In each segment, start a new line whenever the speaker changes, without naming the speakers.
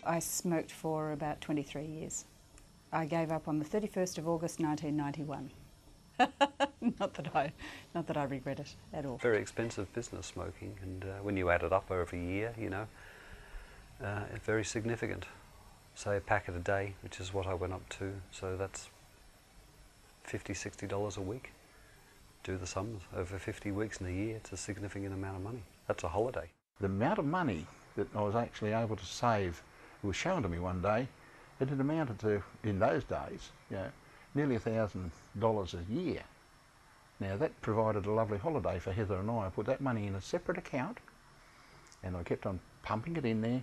I smoked for about 23 years. I gave up on the 31st of August 1991. Not that I regret it at all.
Very expensive business, smoking, and when you add it up over a year, you know, it's very significant. Say a packet a day, which is what I went up to, so that's $50, $60 a week. Do the sums over 50 weeks in a year, it's a significant amount of money. That's a holiday.
The amount of money that I was actually able to save, it was shown to me one day, it had amounted to, in those days, you know, nearly $1,000 a year. Now that provided a lovely holiday for Heather and I put that money in a separate account, and I kept on pumping it in there,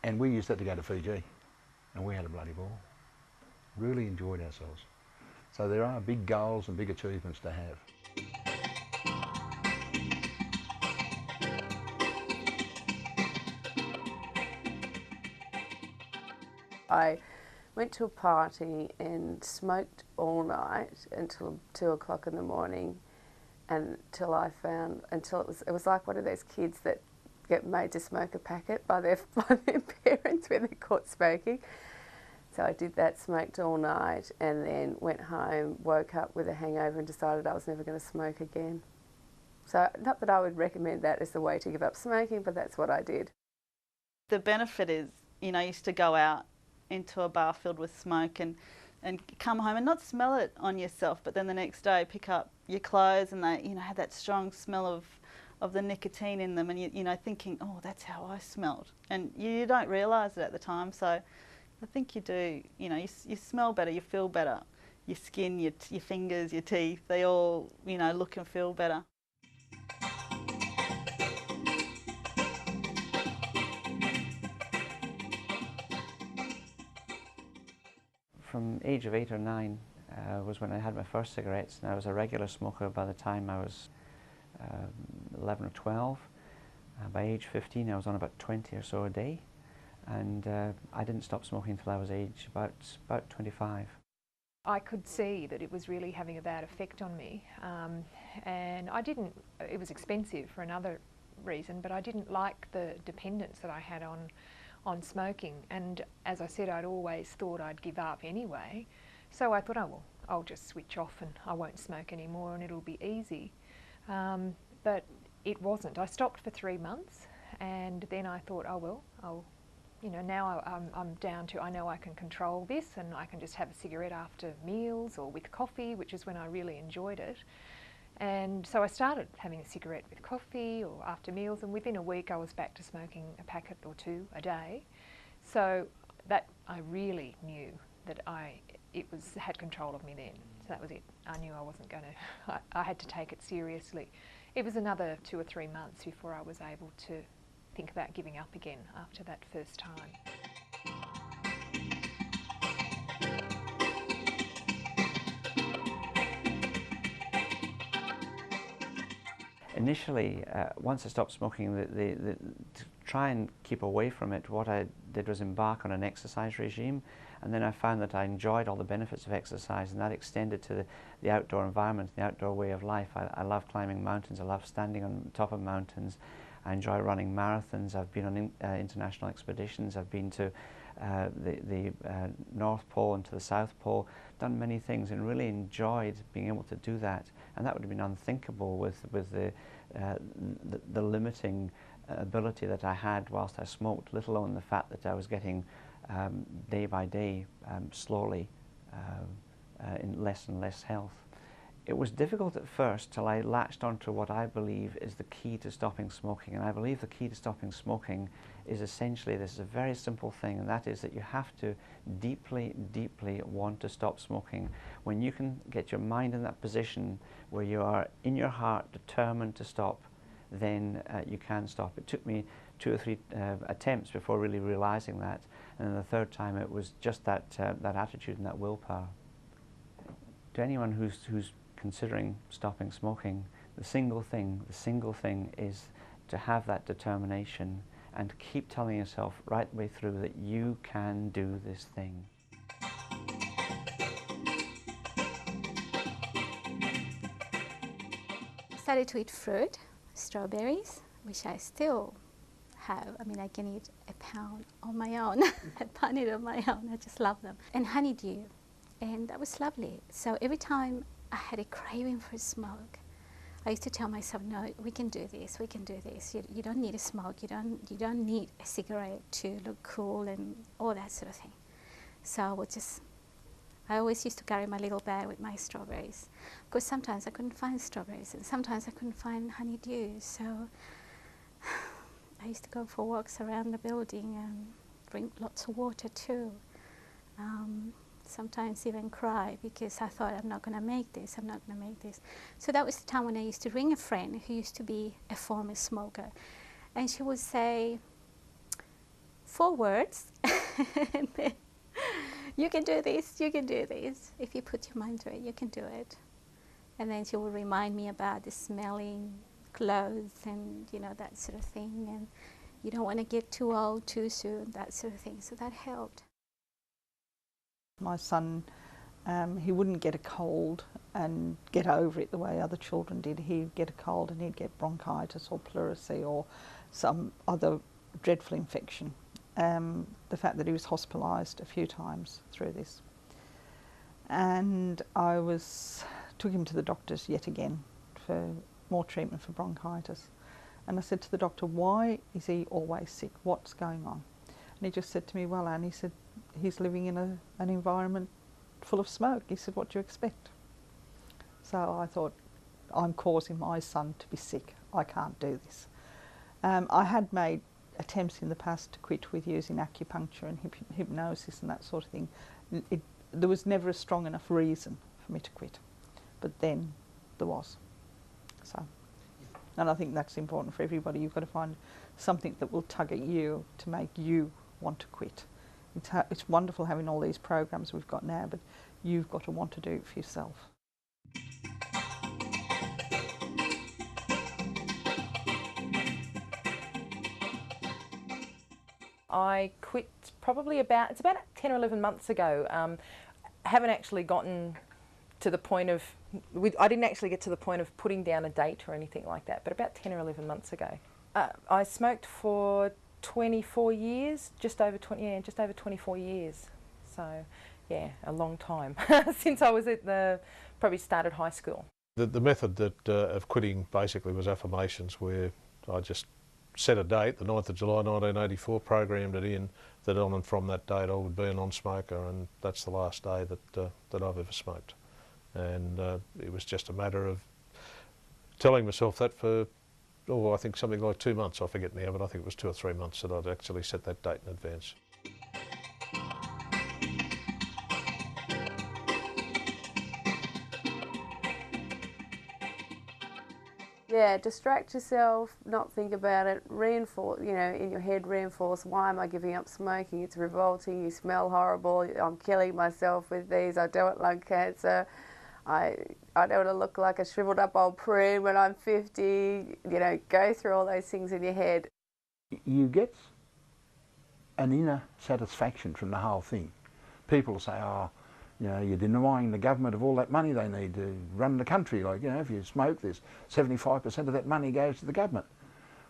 and we used that to go to Fiji, and we had a bloody ball. Really enjoyed ourselves. So there are big goals and big achievements to have.
I went to a party and smoked all night until 2 o'clock in the morning, until it was like one of those kids that get made to smoke a packet by their parents when they're caught smoking. So I did that, smoked all night, and then went home, woke up with a hangover and decided I was never going to smoke again. So not that I would recommend that as the way to give up smoking, but that's what I did.
The benefit is, you know, I used to go out into a bar filled with smoke and come home and not smell it on yourself, but then the next day pick up your clothes and they, you know, have that strong smell of the nicotine in them, and you know, thinking, oh, that's how I smelled, and you don't realise it at the time. So I think you do, you know, you smell better, you feel better, your skin, your fingers, your teeth, they all, you know, look and feel better.
From age of 8 or 9 was when I had my first cigarettes, and I was a regular smoker by the time I was 11 or 12. By age 15 I was on about 20 or so a day, and I didn't stop smoking until I was about 25.
I could see that it was really having a bad effect on me, and it was expensive for another reason, but I didn't like the dependence that I had on smoking, and as I said, I'd always thought I'd give up anyway, so I thought, oh well, I'll just switch off and I won't smoke anymore and it'll be easy. But it wasn't. I stopped for 3 months, and then I thought, oh well, you know, now I'm down to, I know I can control this, and I can just have a cigarette after meals or with coffee, which is when I really enjoyed it. And so I started having a cigarette with coffee or after meals, and within a week I was back to smoking a packet or 2 a day. So that I really knew that it had control of me then. So that was it. I knew I wasn't going to, I had to take it seriously. It was another 2 or 3 months before I was able to think about giving up again after that first time.
Initially, once I stopped smoking, to try and keep away from it, what I did was embark on an exercise regime, and then I found that I enjoyed all the benefits of exercise, and that extended to the outdoor environment, the outdoor way of life. I love climbing mountains, I love standing on top of mountains, I enjoy running marathons, I've been on international expeditions, I've been to the North Pole and to the South Pole, done many things and really enjoyed being able to do that, and that would have been unthinkable with the limiting ability that I had whilst I smoked, let alone the fact that I was getting day by day, slowly, in less and less health. It was difficult at first till I latched onto what I believe is the key to stopping smoking, and I believe the key to stopping smoking is essentially, this is a very simple thing, and that is that you have to deeply, deeply want to stop smoking. When you can get your mind in that position where you are in your heart determined to stop, then you can stop. It took me 2 or 3 attempts before really realizing that, and then the third time it was just that attitude and that willpower. To anyone who's considering stopping smoking, the single thing is to have that determination and keep telling yourself right the way through that you can do this thing.
I started to eat fruit, strawberries, which I still have. I mean, I can eat a town on my own. Had planted on my own. I just love them. And honeydew, and that was lovely. So every time I had a craving for smoke, I used to tell myself, no, we can do this, we can do this. You don't need a smoke, you don't need a cigarette to look cool and all that sort of thing. So I always used to carry my little bag with my strawberries, because sometimes I couldn't find strawberries and sometimes I couldn't find honeydew. So I used to go for walks around the building and drink lots of water too. Sometimes even cry because I thought, I'm not going to make this, I'm not going to make this. So that was the time when I used to ring a friend who used to be a former smoker. And she would say 4 words, and then, you can do this, you can do this. If you put your mind to it, you can do it. And then she would remind me about the smelling clothes and, you know, that sort of thing. And you don't want to get too old too soon, that sort of thing. So that helped.
My son, he wouldn't get a cold and get over it the way other children did. He'd get a cold and he'd get bronchitis or pleurisy or some other dreadful infection. The fact that he was hospitalised a few times through this. And I took him to the doctors yet again for more treatment for bronchitis. And I said to the doctor, why is he always sick? What's going on? And he just said to me, well, Anne, he said, he's living in an environment full of smoke. He said, what do you expect? So I thought, I'm causing my son to be sick. I can't do this. I had made attempts in the past to quit with using acupuncture and hypnosis and that sort of thing. There was never a strong enough reason for me to quit. But then there was. So, and I think that's important for everybody. You've got to find something that will tug at you to make you want to quit. It's wonderful having all these programs we've got now, but you've got to want to do it for yourself.
I quit probably it's about 10 or 11 months ago. Haven't actually gotten to the point of, I didn't actually get to the point of putting down a date or anything like that, but about 10 or 11 months ago. I smoked for 24 years, just over 24 years. So, yeah, a long time since I was probably started high school.
The method of quitting basically was affirmations, where I just set a date, the 9th of July 1984, programmed it in that on and from that date I would be a non-smoker, and that's the last day that I've ever smoked. And it was just a matter of telling myself that for, I think something like 2 months, I forget now, but I think it was 2 or 3 months that I'd actually set that date in advance.
Yeah, distract yourself, not think about it, reinforce, you know, in your head reinforce, why am I giving up smoking? It's revolting, you smell horrible, I'm killing myself with these, I don't want lung cancer, I don't want to look like a shriveled up old prune when I'm 50, you know, go through all those things in your head.
You get an inner satisfaction from the whole thing. People say, oh, you know, you're denying the government of all that money they need to run the country. Like, you know, if you smoke, there's 75% of that money goes to the government.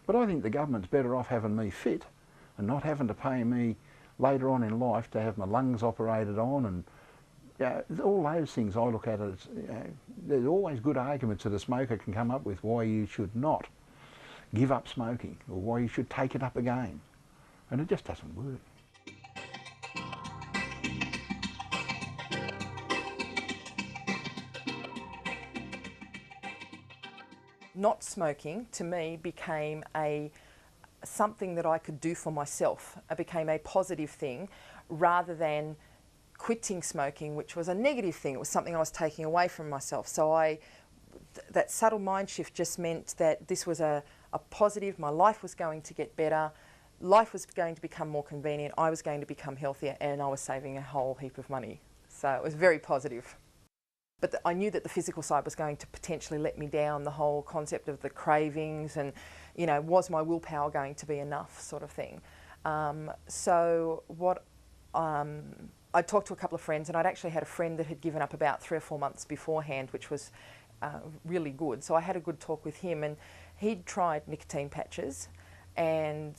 But I think the government's better off having me fit and not having to pay me later on in life to have my lungs operated on, and all those things I look at as, you know, there's always good arguments that a smoker can come up with why you should not give up smoking or why you should take it up again. And it just doesn't work.
Not smoking, to me, became something that I could do for myself. It became a positive thing rather than quitting smoking, which was a negative thing. It was something I was taking away from myself. So that subtle mind shift just meant that this was a positive. My life was going to get better. Life was going to become more convenient. I was going to become healthier, and I was saving a whole heap of money. So it was very positive. But I knew that the physical side was going to potentially let me down, the whole concept of the cravings and, you know, was my willpower going to be enough sort of thing. So I talked to a couple of friends, and I'd actually had a friend that had given up about 3 or 4 months beforehand, which was really good. So I had a good talk with him, and he'd tried nicotine patches, and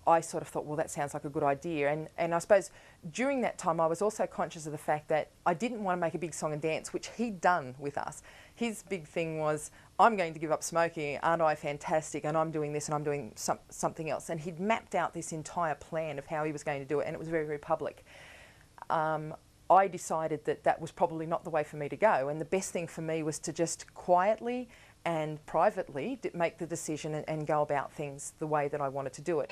I sort of thought, well, that sounds like a good idea. And I suppose during that time I was also conscious of the fact that I didn't want to make a big song and dance, which he'd done with us. His big thing was, I'm going to give up smoking, aren't I fantastic, and I'm doing this and I'm doing something else. And he'd mapped out this entire plan of how he was going to do it, and it was very, very public. I decided that that was probably not the way for me to go, and the best thing for me was to just quietly and privately make the decision and go about things the way that I wanted to do it.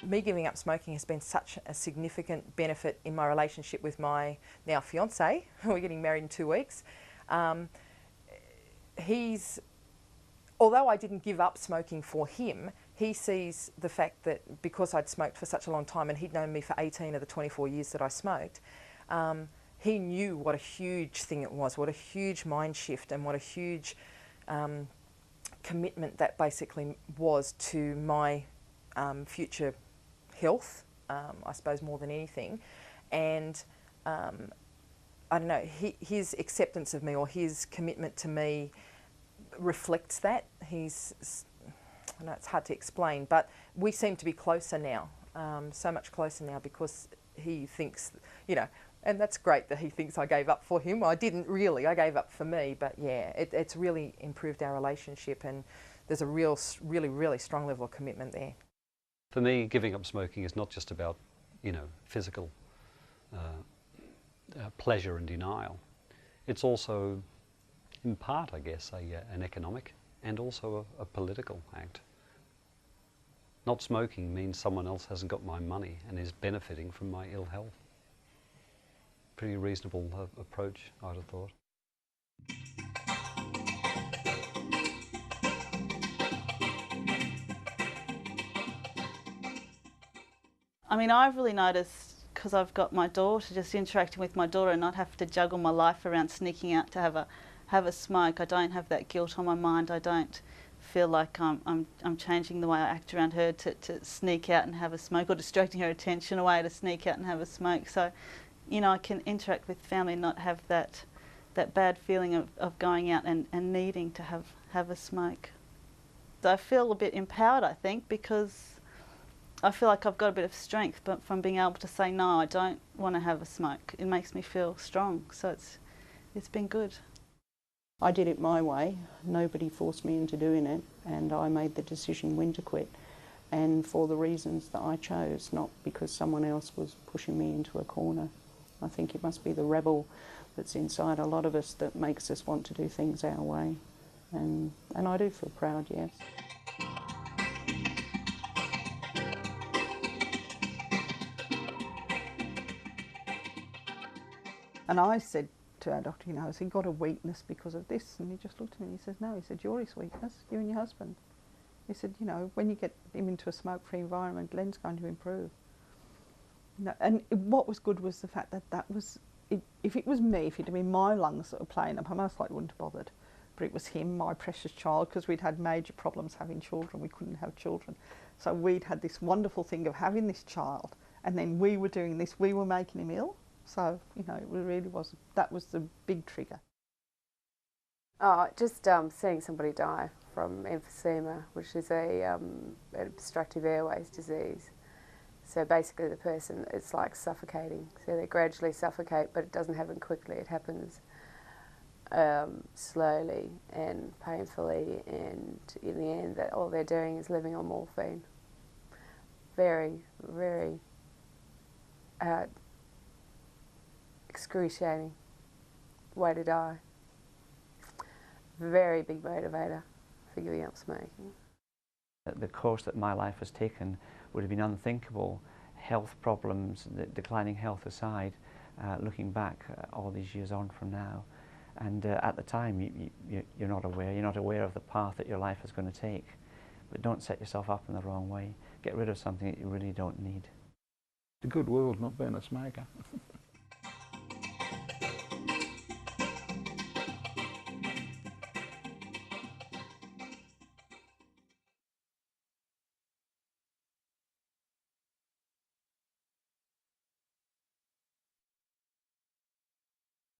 Me giving up smoking has been such a significant benefit in my relationship with my now fiancé. We're getting married in 2 weeks. Although I didn't give up smoking for him, he sees the fact that because I'd smoked for such a long time, and he'd known me for 18 of the 24 years that I smoked, he knew what a huge thing it was, what a huge mind shift and what a huge commitment that basically was to my future health, I suppose more than anything. And I don't know, his acceptance of me, or his commitment to me, reflects that. I know it's hard to explain, but we seem to be closer now, so much closer now, because he thinks, you know, and that's great that he thinks I gave up for him. I didn't really, I gave up for me, but yeah, it's really improved our relationship, and there's a really strong level of commitment there.
For me, giving up smoking is not just about, you know, physical pleasure and denial. It's also, in part, I guess, an economic and also a political act. Not smoking means someone else hasn't got my money and is benefiting from my ill health. Pretty reasonable approach, I'd have thought.
I mean, I've really noticed, because I've got my daughter, just interacting with my daughter and not have to juggle my life around sneaking out to have a smoke. I don't have that guilt on my mind. I don't feel like I'm changing the way I act around her to sneak out and have a smoke, or distracting her attention away to sneak out and have a smoke. So, you know, I can interact with family and not have that bad feeling of going out and needing to have a smoke. So I feel a bit empowered, I think, because I feel like I've got a bit of strength, but from being able to say, no, I don't want to have a smoke, it makes me feel strong. So it's been good.
I did it my way. Nobody forced me into doing it, and I made the decision when to quit, and for the reasons that I chose, not because someone else was pushing me into a corner. I think it must be the rebel that's inside a lot of us that makes us want to do things our way, and I do feel proud, yes.
And I said to our doctor, you know, has he got a weakness because of this? And he just looked at me and he says, no. He said, you're his weakness, you and your husband. He said, you know, when you get him into a smoke-free environment, Glenn's going to improve. You know, and what was good was the fact that was, if it was me, if it had been my lungs that were playing up, I most likely wouldn't have bothered. But it was him, my precious child, because we'd had major problems having children. We couldn't have children. So we'd had this wonderful thing of having this child, and then we were doing this, we were making him ill. So, you know, it really was, that was the big trigger.
Oh, just seeing somebody die from emphysema, which is an obstructive airways disease. So basically the person, it's like suffocating. So they gradually suffocate, but it doesn't happen quickly. It happens slowly and painfully, and in the end that all they're doing is living on morphine. Very, very excruciating way to die. Very big motivator for giving up smoking.
The course that my life has taken would have been unthinkable, health problems, the declining health aside, looking back all these years on from now. And at the time you're not aware of the path that your life is going to take. But don't set yourself up in the wrong way. Get rid of something that you really don't need.
It's a good world not being a smoker.